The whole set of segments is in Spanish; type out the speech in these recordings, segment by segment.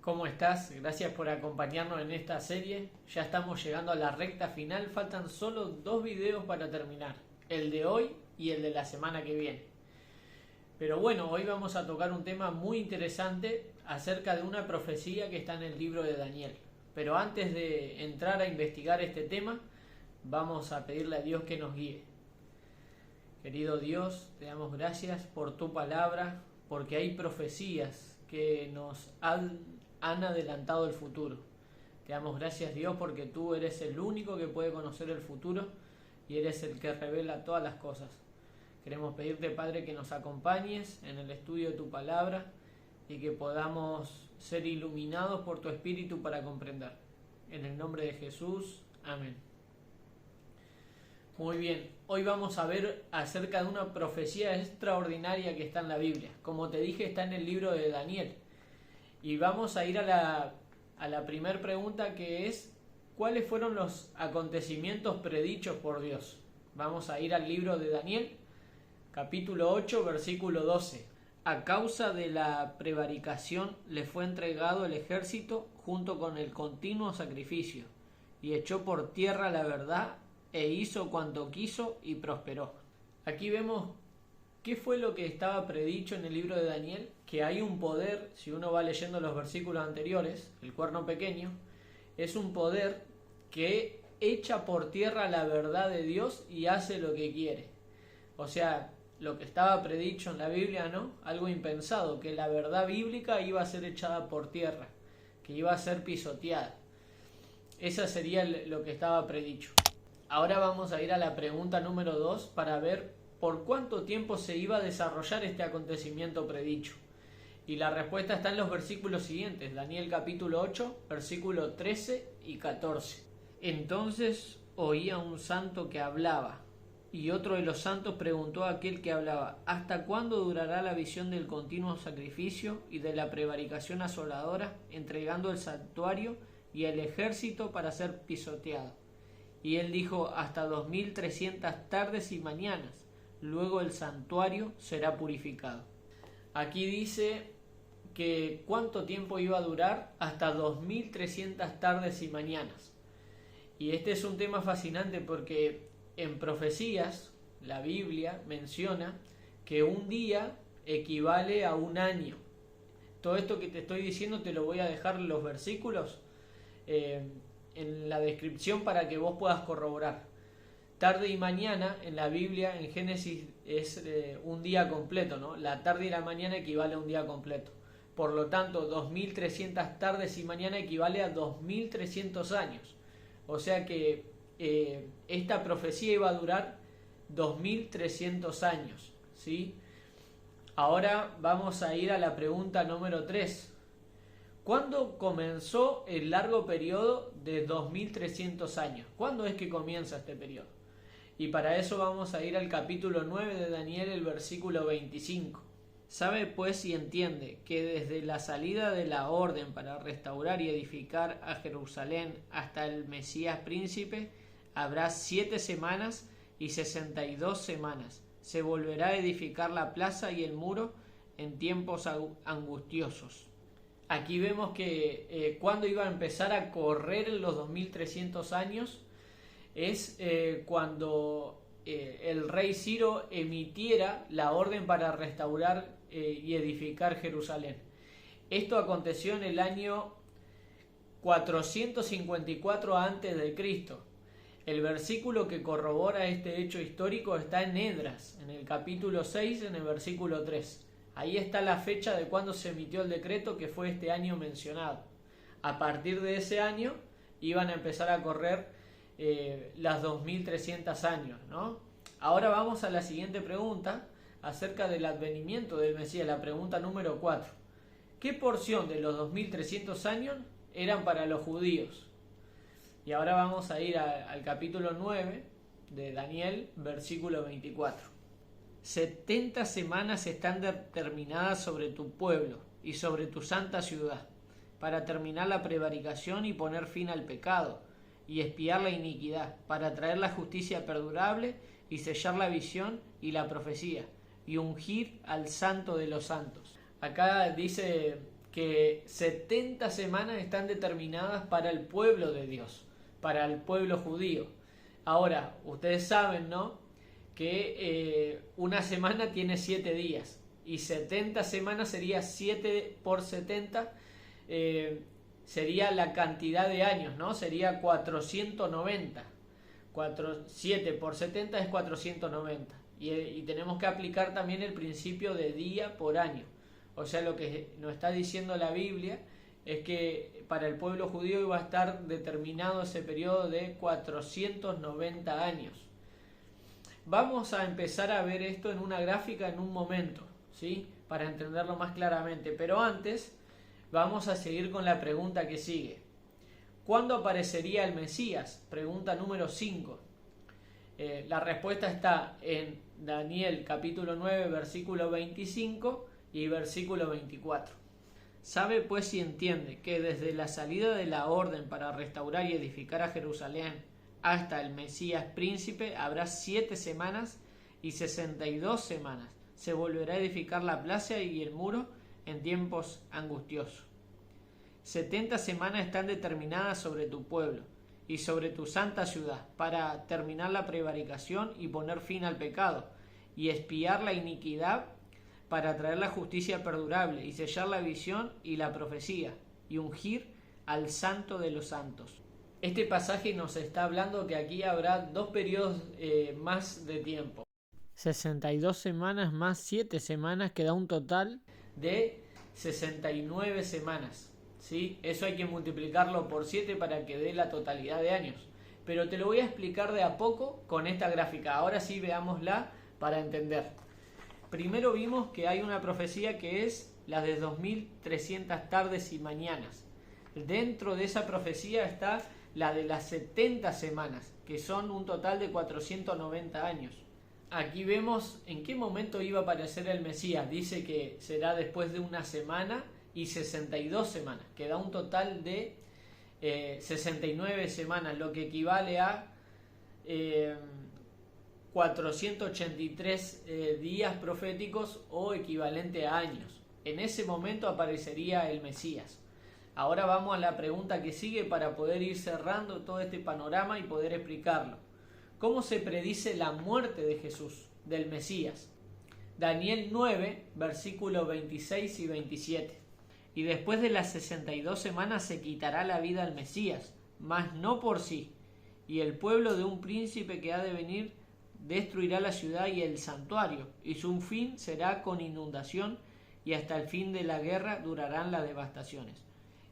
¿Cómo estás? Gracias por acompañarnos en esta serie. Ya estamos llegando a la recta final. Faltan solo 2 videos para terminar. El de hoy y el de la semana que viene. Pero bueno, hoy vamos a tocar un tema muy interesante acerca de una profecía que está en el libro de Daniel. Pero antes de entrar a investigar este tema, vamos a pedirle a Dios que nos guíe. Querido Dios, te damos gracias por tu palabra, porque hay profecías que nos han adelantado el futuro. Te damos gracias, Dios, porque tú eres el único que puede conocer el futuro y eres el que revela todas las cosas. Queremos pedirte, Padre, que nos acompañes en el estudio de tu palabra y que podamos ser iluminados por tu Espíritu para comprender. En el nombre de Jesús, amén. Muy bien, hoy vamos a ver acerca de una profecía extraordinaria que está en la Biblia. Como te dije, está en el libro de Daniel. Y vamos a ir a la primera pregunta, que es: ¿cuáles fueron los acontecimientos predichos por Dios? Vamos a ir al libro de Daniel, capítulo 8, versículo 12. A causa de la prevaricación le fue entregado el ejército junto con el continuo sacrificio, y echó por tierra la verdad, e hizo cuanto quiso y prosperó. Aquí vemos qué fue lo que estaba predicho en el libro de Daniel, que hay un poder, si uno va leyendo los versículos anteriores, el cuerno pequeño, es un poder que echa por tierra la verdad de Dios y hace lo que quiere. O sea, lo que estaba predicho en la Biblia, ¿no? Algo impensado, que la verdad bíblica iba a ser echada por tierra, que iba a ser pisoteada. Esa sería lo que estaba predicho. Ahora vamos a ir a la pregunta número 2 para ver por cuánto tiempo se iba a desarrollar este acontecimiento predicho. Y la respuesta está en los versículos siguientes, Daniel capítulo 8, versículos 13 y 14. Entonces oía un santo que hablaba, y otro de los santos preguntó a aquel que hablaba: ¿hasta cuándo durará la visión del continuo sacrificio y de la prevaricación asoladora, entregando el santuario y el ejército para ser pisoteado? Y él dijo: hasta 2300 tardes y mañanas, luego el santuario será purificado. Aquí dice que cuánto tiempo iba a durar: hasta 2300 tardes y mañanas. Y este es un tema fascinante porque en profecías la Biblia menciona que un día equivale a un año. Todo esto que te estoy diciendo te lo voy a dejar en los versículos en la descripción para que vos puedas corroborar. Tarde y mañana en la Biblia, en Génesis, es un día completo, ¿no? La tarde y la mañana equivale a un día completo. Por lo tanto, 2300 tardes y mañana equivale a 2300 años. O sea que esta profecía iba a durar 2300 años, ¿sí? Ahora vamos a ir a la pregunta número 3. ¿Cuándo comenzó el largo periodo de 2300 años? ¿Cuándo es que comienza este periodo? Y para eso vamos a ir al capítulo 9 de Daniel, el versículo 25. Sabe pues y entiende que desde la salida de la orden para restaurar y edificar a Jerusalén hasta el Mesías príncipe habrá 7 semanas y 62 semanas. Se volverá a edificar la plaza y el muro en tiempos angustiosos. Aquí vemos que cuando iba a empezar a correr los 2300 años es cuando el rey Ciro emitiera la orden para restaurar y edificar Jerusalén. Esto aconteció en el año 454 a.C. El versículo que corrobora este hecho histórico está en Esdras, en el capítulo 6, en el versículo 3. Ahí está la fecha de cuando se emitió el decreto, que fue este año mencionado. A partir de ese año iban a empezar a correr las 2300 años, ¿no? Ahora vamos a la siguiente pregunta acerca del advenimiento del Mesías, la pregunta número 4. ¿Qué porción de los 2300 años eran para los judíos? Y ahora vamos a ir al capítulo 9 de Daniel, versículo 24. 70 semanas están determinadas sobre tu pueblo y sobre tu santa ciudad, para terminar la prevaricación y poner fin al pecado, y expiar la iniquidad, para traer la justicia perdurable y sellar la visión y la profecía, y ungir al santo de los santos. Acá dice que 70 semanas están determinadas para el pueblo de Dios, para el pueblo judío. Ahora, ustedes saben, ¿no?, que una semana tiene 7 días y 70 semanas sería 7 por 70, sería la cantidad de años, ¿no? Sería 490. 7 por 70 es 490. Y tenemos que aplicar también el principio de día por año. O sea, lo que nos está diciendo la Biblia es que para el pueblo judío iba a estar determinado ese periodo de 490 años. Vamos a empezar a ver esto en una gráfica en un momento, ¿sí?, para entenderlo más claramente. Pero antes vamos a seguir con la pregunta que sigue. ¿Cuándo aparecería el Mesías? Pregunta número 5. La respuesta está en Daniel capítulo 9, versículo 25 y versículo 24. Sabe pues y entiende que desde la salida de la orden para restaurar y edificar a Jerusalén hasta el Mesías príncipe habrá 7 semanas y 62 semanas. Se volverá a edificar la plaza y el muro en tiempos angustiosos. 70 semanas están determinadas sobre tu pueblo y sobre tu santa ciudad, para terminar la prevaricación y poner fin al pecado, y expiar la iniquidad, para traer la justicia perdurable, y sellar la visión y la profecía, y ungir al santo de los santos. Este pasaje nos está hablando que aquí habrá 2 periodos más de tiempo. 62 semanas más 7 semanas, que da un total de 69 semanas. ¿Sí? Eso hay que multiplicarlo por 7 para que dé la totalidad de años. Pero te lo voy a explicar de a poco con esta gráfica. Ahora sí, veámosla para entender. Primero vimos que hay una profecía que es la de 2300 tardes y mañanas. Dentro de esa profecía está la de las 70 semanas, que son un total de 490 años. Aquí vemos en qué momento iba a aparecer el Mesías. Dice que será después de una semana y 62 semanas, que da un total de 69 semanas, lo que equivale a 483 días proféticos o equivalente a años. En ese momento aparecería el Mesías. Ahora vamos a la pregunta que sigue para poder ir cerrando todo este panorama y poder explicarlo. ¿Cómo se predice la muerte de Jesús, del Mesías? Daniel 9, versículos 26 y 27. Y después de las 62 semanas se quitará la vida al Mesías, mas no por sí. Y el pueblo de un príncipe que ha de venir destruirá la ciudad y el santuario, y su fin será con inundación, y hasta el fin de la guerra durarán las devastaciones.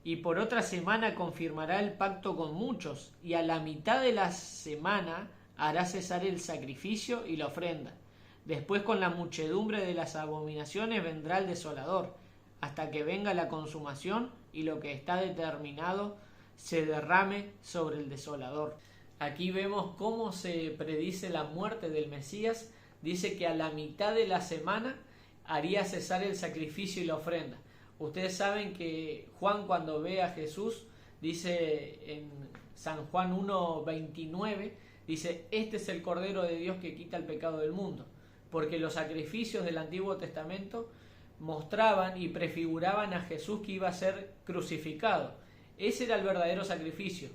Y por otra semana confirmará el pacto con muchos, y a la mitad de la semana hará cesar el sacrificio y la ofrenda. Después, con la muchedumbre de las abominaciones, vendrá el desolador, hasta que venga la consumación y lo que está determinado se derrame sobre el desolador. Aquí vemos cómo se predice la muerte del Mesías. Dice que a la mitad de la semana haría cesar el sacrificio y la ofrenda. Ustedes saben que Juan, cuando ve a Jesús, dice en San Juan 1:29, dice: este es el Cordero de Dios que quita el pecado del mundo. Porque los sacrificios del Antiguo Testamento mostraban y prefiguraban a Jesús que iba a ser crucificado. Ese era el verdadero sacrificio.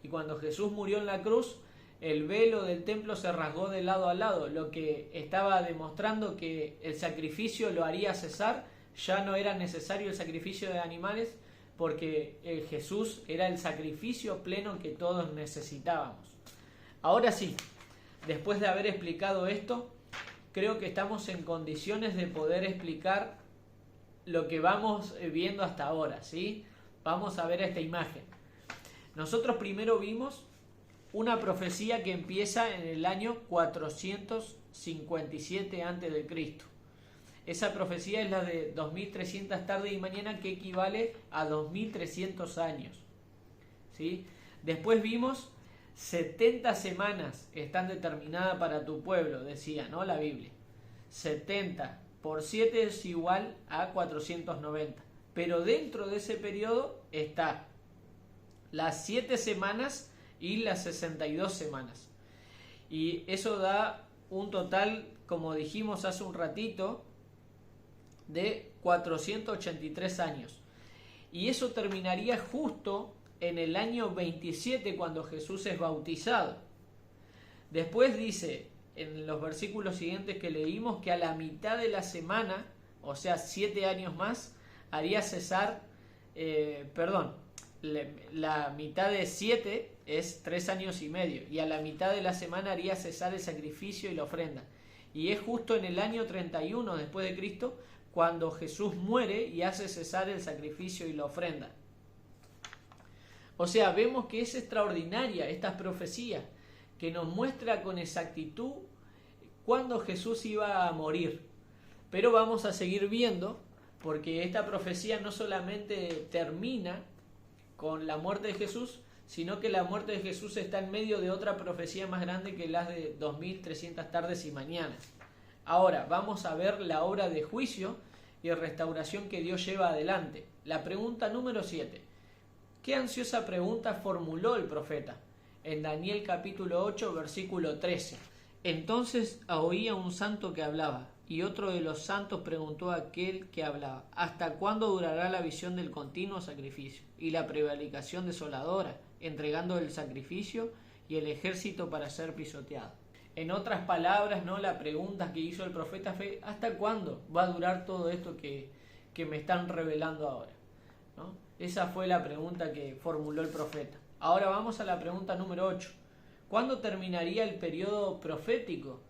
Y cuando Jesús murió en la cruz, el velo del templo se rasgó de lado a lado, lo que estaba demostrando que el sacrificio lo haría cesar. Ya no era necesario el sacrificio de animales, porque Jesús era el sacrificio pleno que todos necesitábamos. Ahora sí, después de haber explicado esto, creo que estamos en condiciones de poder explicar lo que vamos viendo hasta ahora, ¿sí? Vamos a ver esta imagen. Nosotros primero vimos una profecía que empieza en el año 457 a.C. Esa profecía es la de 2300 tardes y mañana, que equivale a 2300 años, ¿sí? Después vimos 70 semanas están determinadas para tu pueblo, decía, ¿no?, la Biblia. 70 por 7 es igual a 490. Pero dentro de ese periodo está las 7 semanas y las 62 semanas. Y eso da un total, como dijimos hace un ratito, de 483 años. Y eso terminaría justo en el año 27 cuando Jesús es bautizado. Después dice en los versículos siguientes que leímos que a la mitad de la semana, o sea 7 años más, haría cesar, la mitad de 7 es 3 años y medio, y a la mitad de la semana haría cesar el sacrificio y la ofrenda. Y es justo en el año 31 después de Cristo cuando Jesús muere y hace cesar el sacrificio y la ofrenda. O sea, vemos que es extraordinaria esta profecía que nos muestra con exactitud cuándo Jesús iba a morir. Pero vamos a seguir viendo, porque esta profecía no solamente termina con la muerte de Jesús, sino que la muerte de Jesús está en medio de otra profecía más grande que las de 2300 tardes y mañanas. Ahora vamos a ver la obra de juicio y restauración que Dios lleva adelante. La pregunta número 7. ¿Qué ansiosa pregunta formuló el profeta? En Daniel capítulo 8, versículo 13. Entonces oía un santo que hablaba, y otro de los santos preguntó a aquel que hablaba: ¿hasta cuándo durará la visión del continuo sacrificio y la prevaricación desoladora, entregando el sacrificio y el ejército para ser pisoteado? En otras palabras, ¿no? La pregunta que hizo el profeta fue: ¿hasta cuándo va a durar todo esto que me están revelando ahora? ¿No? Esa fue la pregunta que formuló el profeta. Ahora vamos a la pregunta número 8. ¿Cuándo terminaría el periodo profético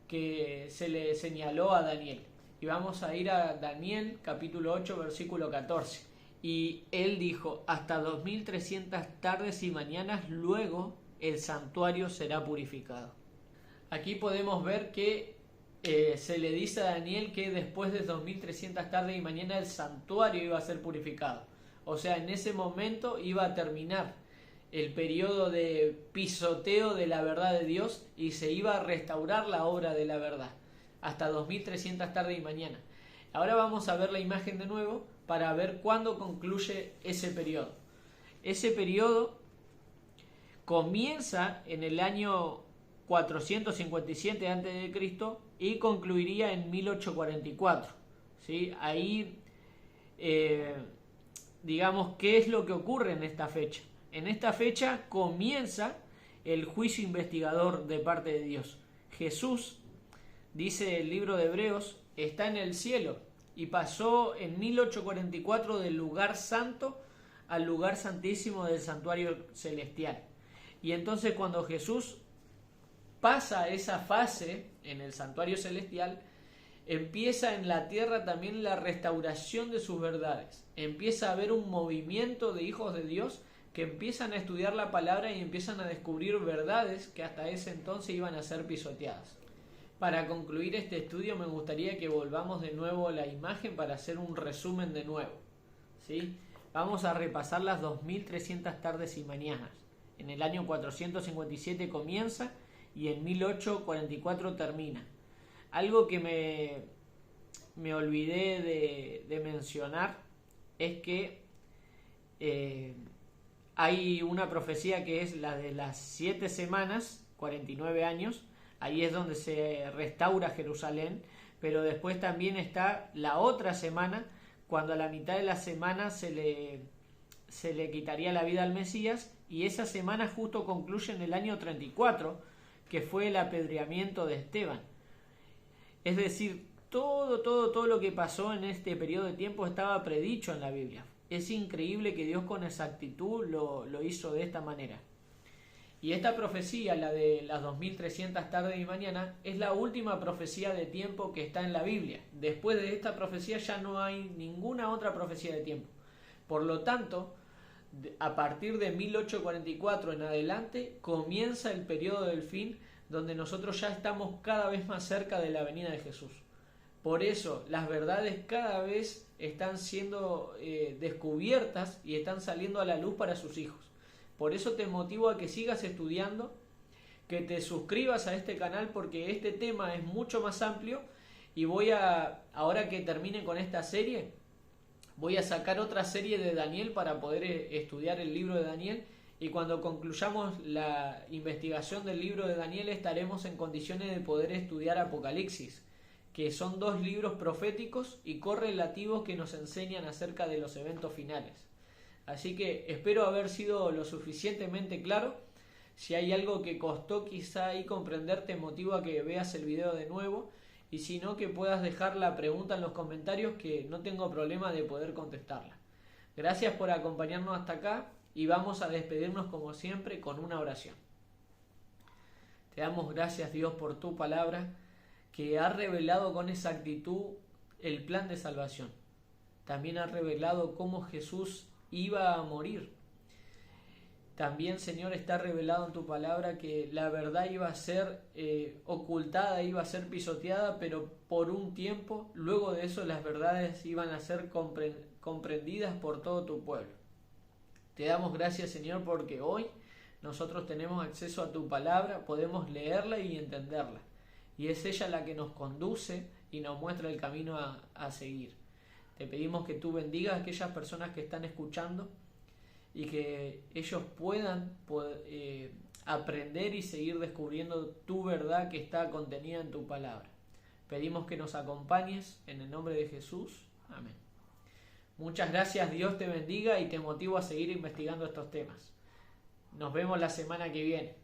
que se le señaló a Daniel? Y vamos a ir a Daniel capítulo 8 versículo 14. Y él dijo: hasta 2300 tardes y mañanas, luego el santuario será purificado. Aquí podemos ver que se le dice a Daniel que después de 2300 tardes y mañanas el santuario iba a ser purificado. O sea, en ese momento iba a terminar el periodo de pisoteo de la verdad de Dios y se iba a restaurar la obra de la verdad hasta 2300 tardes y mañana. Ahora vamos a ver la imagen de nuevo para ver cuándo concluye ese periodo. Ese periodo comienza en el año 457 a.C. y concluiría en 1844. ¿Sí? Ahí, digamos, ¿qué es lo que ocurre en esta fecha? En esta fecha comienza el juicio investigador de parte de Dios. Jesús, dice el libro de Hebreos, está en el cielo y pasó en 1844 del lugar santo al lugar santísimo del santuario celestial. Y entonces cuando Jesús pasa esa fase en el santuario celestial, empieza en la tierra también la restauración de sus verdades. Empieza a haber un movimiento de hijos de Dios que empiezan a estudiar la palabra y empiezan a descubrir verdades que hasta ese entonces iban a ser pisoteadas. Para concluir este estudio me gustaría que volvamos de nuevo a la imagen para hacer un resumen de nuevo. ¿Sí? Vamos a repasar las 2300 tardes y mañanas. En el año 457 comienza y en 1844 termina. Algo que me olvidé de mencionar es que hay una profecía que es la de las 7 semanas, 49 años, ahí es donde se restaura Jerusalén, pero después también está la otra semana, cuando a la mitad de la semana se le quitaría la vida al Mesías, y esa semana justo concluye en el año 34, que fue el apedreamiento de Esteban. Es decir, todo lo que pasó en este periodo de tiempo estaba predicho en la Biblia. Es increíble que Dios con exactitud lo hizo de esta manera. Y esta profecía, la de las 2300 tardes y mañana, es la última profecía de tiempo que está en la Biblia. Después de esta profecía ya no hay ninguna otra profecía de tiempo. Por lo tanto, a partir de 1844 en adelante, comienza el periodo del fin, donde nosotros ya estamos cada vez más cerca de la venida de Jesús. Por eso las verdades cada vez están siendo descubiertas y están saliendo a la luz para sus hijos. Por eso te motivo a que sigas estudiando, que te suscribas a este canal, porque este tema es mucho más amplio y ahora que termine con esta serie, voy a sacar otra serie de Daniel para poder estudiar el libro de Daniel, y cuando concluyamos la investigación del libro de Daniel estaremos en condiciones de poder estudiar Apocalipsis, que son 2 libros proféticos y correlativos que nos enseñan acerca de los eventos finales. Así que espero haber sido lo suficientemente claro. Si hay algo que costó quizá ahí comprender, te motivo a que veas el video de nuevo, y si no, que puedas dejar la pregunta en los comentarios, que no tengo problema de poder contestarla. Gracias por acompañarnos hasta acá y vamos a despedirnos como siempre con una oración. Te damos gracias, Dios, por tu palabra, que ha revelado con exactitud el plan de salvación. También ha revelado cómo Jesús iba a morir. También, Señor, está revelado en tu palabra que la verdad iba a ser ocultada, iba a ser pisoteada, pero por un tiempo. Luego de eso las verdades iban a ser comprendidas por todo tu pueblo. Te damos gracias, Señor, porque hoy nosotros tenemos acceso a tu palabra, podemos leerla y entenderla. Y es ella la que nos conduce y nos muestra el camino a seguir. Te pedimos que tú bendigas a aquellas personas que están escuchando y que ellos puedan aprender y seguir descubriendo tu verdad que está contenida en tu palabra. Pedimos que nos acompañes en el nombre de Jesús. Amén. Muchas gracias, Dios te bendiga y te motivo a seguir investigando estos temas. Nos vemos la semana que viene.